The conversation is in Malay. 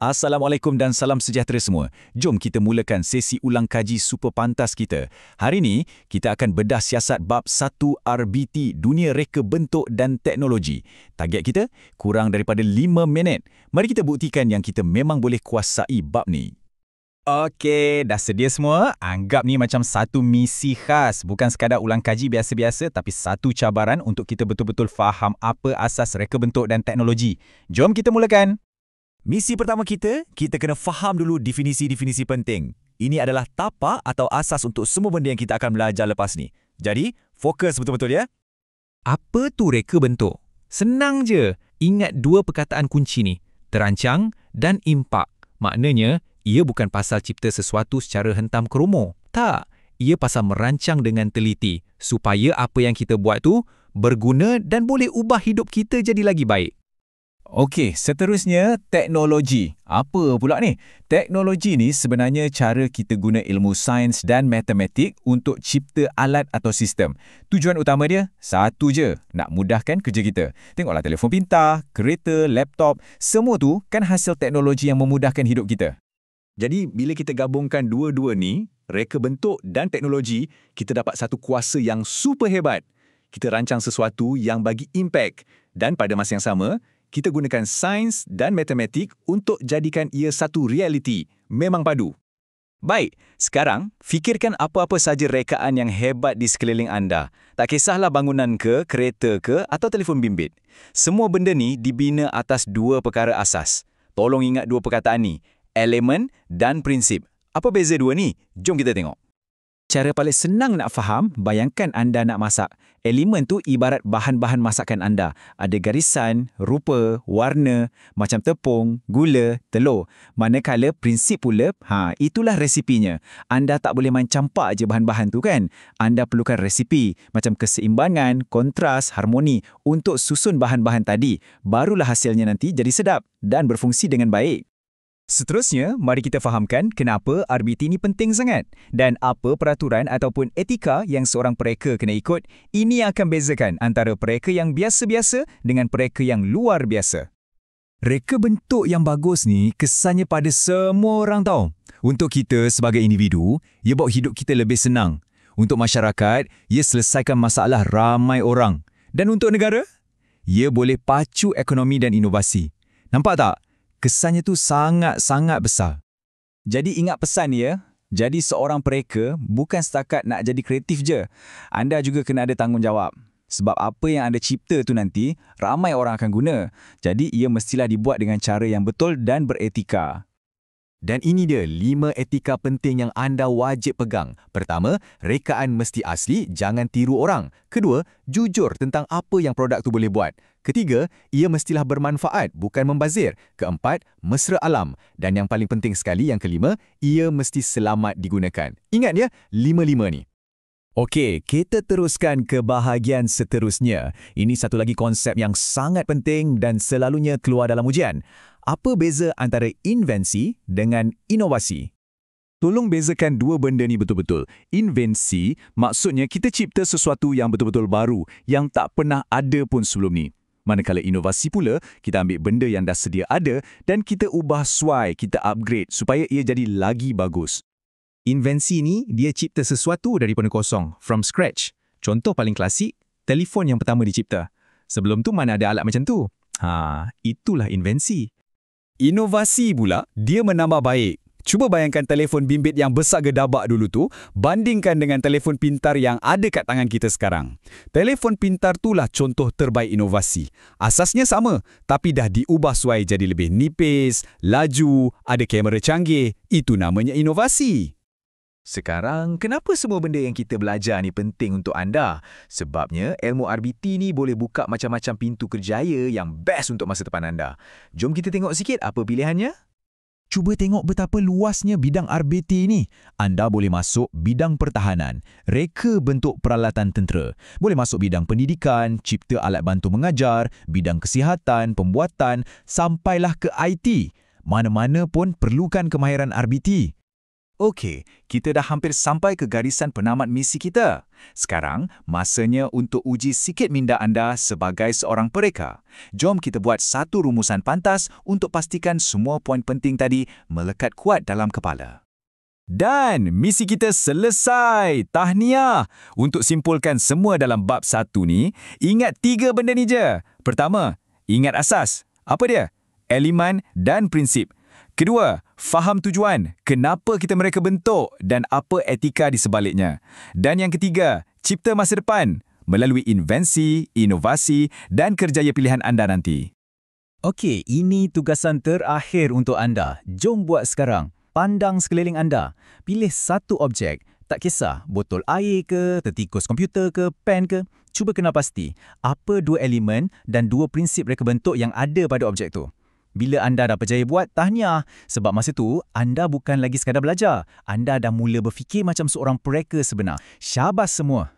Assalamualaikum dan salam sejahtera semua. Jom kita mulakan sesi ulang kaji super pantas kita. Hari ini, kita akan bedah siasat bab 1 RBT, Dunia Reka Bentuk dan Teknologi. Target kita, kurang daripada 5 minit. Mari kita buktikan yang kita memang boleh kuasai bab ni. Okey, dah sedia semua? Anggap ni macam satu misi khas. Bukan sekadar ulang kaji biasa-biasa, tapi satu cabaran untuk kita betul-betul faham apa asas reka bentuk dan teknologi. Jom kita mulakan. Misi pertama kita kena faham dulu definisi-definisi penting. Ini adalah tapak atau asas untuk semua benda yang kita akan belajar lepas ni. Jadi, fokus betul-betul ya. Apa tu reka bentuk? Senang je. Ingat dua perkataan kunci ni, terancang dan impak. Maknanya, ia bukan pasal cipta sesuatu secara hentam kromo. Tak, ia pasal merancang dengan teliti supaya apa yang kita buat tu berguna dan boleh ubah hidup kita jadi lagi baik. Okey, seterusnya teknologi. Apa pula ni? Teknologi ni sebenarnya cara kita guna ilmu sains dan matematik untuk cipta alat atau sistem. Tujuan utama dia, satu je, nak mudahkan kerja kita. Tengoklah telefon pintar, kereta, laptop, semua tu kan hasil teknologi yang memudahkan hidup kita. Jadi, bila kita gabungkan dua-dua ni, reka bentuk dan teknologi, kita dapat satu kuasa yang super hebat. Kita rancang sesuatu yang bagi impak. Dan pada masa yang sama, kita gunakan sains dan matematik untuk jadikan ia satu realiti. Memang padu. Baik, sekarang fikirkan apa-apa saja rekaan yang hebat di sekeliling anda. Tak kisahlah bangunan ke, kereta ke atau telefon bimbit. Semua benda ni dibina atas dua perkara asas. Tolong ingat dua perkataan ni, elemen dan prinsip. Apa beza dua ni? Jom kita tengok. Cara paling senang nak faham, bayangkan anda nak masak. Elemen tu ibarat bahan-bahan masakan anda. Ada garisan, rupa, warna, macam tepung, gula, telur. Manakala prinsip pula, itulah resipinya. Anda tak boleh main campak je bahan-bahan tu kan? Anda perlukan resipi, macam keseimbangan, kontras, harmoni untuk susun bahan-bahan tadi. Barulah hasilnya nanti jadi sedap dan berfungsi dengan baik. Seterusnya, mari kita fahamkan kenapa RBT ini penting sangat dan apa peraturan ataupun etika yang seorang pereka kena ikut. Ini akan bezakan antara pereka yang biasa-biasa dengan pereka yang luar biasa. Reka bentuk yang bagus ni kesannya pada semua orang tahu. Untuk kita sebagai individu, ia buat hidup kita lebih senang. Untuk masyarakat, ia selesaikan masalah ramai orang. Dan untuk negara, ia boleh pacu ekonomi dan inovasi. Nampak tak? Kesannya tu sangat-sangat besar. Jadi ingat pesan ya, jadi seorang pereka bukan setakat nak jadi kreatif je. Anda juga kena ada tanggungjawab. Sebab apa yang anda cipta tu nanti, ramai orang akan guna. Jadi ia mestilah dibuat dengan cara yang betul dan beretika. Dan ini dia 5 etika penting yang anda wajib pegang. Pertama, rekaan mesti asli, jangan tiru orang. Kedua, jujur tentang apa yang produk tu boleh buat. Ketiga, ia mestilah bermanfaat, bukan membazir. Keempat, mesra alam. Dan yang paling penting sekali, yang kelima, ia mesti selamat digunakan. Ingat ya, 5-5 ni. Okey, kita teruskan ke bahagian seterusnya. Ini satu lagi konsep yang sangat penting dan selalunya keluar dalam ujian. Apa beza antara invensi dengan inovasi? Tolong bezakan dua benda ni betul-betul. Invensi maksudnya kita cipta sesuatu yang betul-betul baru, yang tak pernah ada pun sebelum ni. Manakala inovasi pula, kita ambil benda yang dah sedia ada dan kita ubah suai, kita upgrade supaya ia jadi lagi bagus. Invensi ni, dia cipta sesuatu daripada kosong, from scratch. Contoh paling klasik, telefon yang pertama dicipta. Sebelum tu mana ada alat macam tu? Itulah invensi. Inovasi pula, dia menambah baik. Cuba bayangkan telefon bimbit yang besar gedabak dulu tu, bandingkan dengan telefon pintar yang ada kat tangan kita sekarang. Telefon pintar itulah contoh terbaik inovasi. Asasnya sama, tapi dah diubah suai jadi lebih nipis, laju, ada kamera canggih. Itu namanya inovasi. Sekarang, kenapa semua benda yang kita belajar ni penting untuk anda? Sebabnya, ilmu RBT ni boleh buka macam-macam pintu kerjaya yang best untuk masa depan anda. Jom kita tengok sikit apa pilihannya. Cuba tengok betapa luasnya bidang RBT ni. Anda boleh masuk bidang pertahanan, reka bentuk peralatan tentera. Boleh masuk bidang pendidikan, cipta alat bantu mengajar, bidang kesihatan, pembuatan, sampailah ke IT. Mana-mana pun perlukan kemahiran RBT. Okey, kita dah hampir sampai ke garisan penamat misi kita. Sekarang, masanya untuk uji sikit minda anda sebagai seorang pereka. Jom kita buat satu rumusan pantas untuk pastikan semua poin penting tadi melekat kuat dalam kepala. Dan misi kita selesai. Tahniah! Untuk simpulkan semua dalam bab 1 ni, ingat 3 benda ni je. Pertama, ingat asas. Apa dia? Elemen dan prinsip. Kedua, faham tujuan, kenapa kita mereka bentuk dan apa etika di sebaliknya. Dan yang ketiga, cipta masa depan melalui invensi, inovasi dan kerjaya pilihan anda nanti. Okey, ini tugasan terakhir untuk anda. Jom buat sekarang. Pandang sekeliling anda. Pilih satu objek. Tak kisah, botol air ke, tertikus komputer ke, pen ke. Cuba kenal pasti, apa 2 elemen dan 2 prinsip reka bentuk yang ada pada objek tu. Bila anda dah berjaya buat, tahniah. Sebab masa tu, anda bukan lagi sekadar belajar. Anda dah mula berfikir macam seorang pereka sebenar. Syabas semua.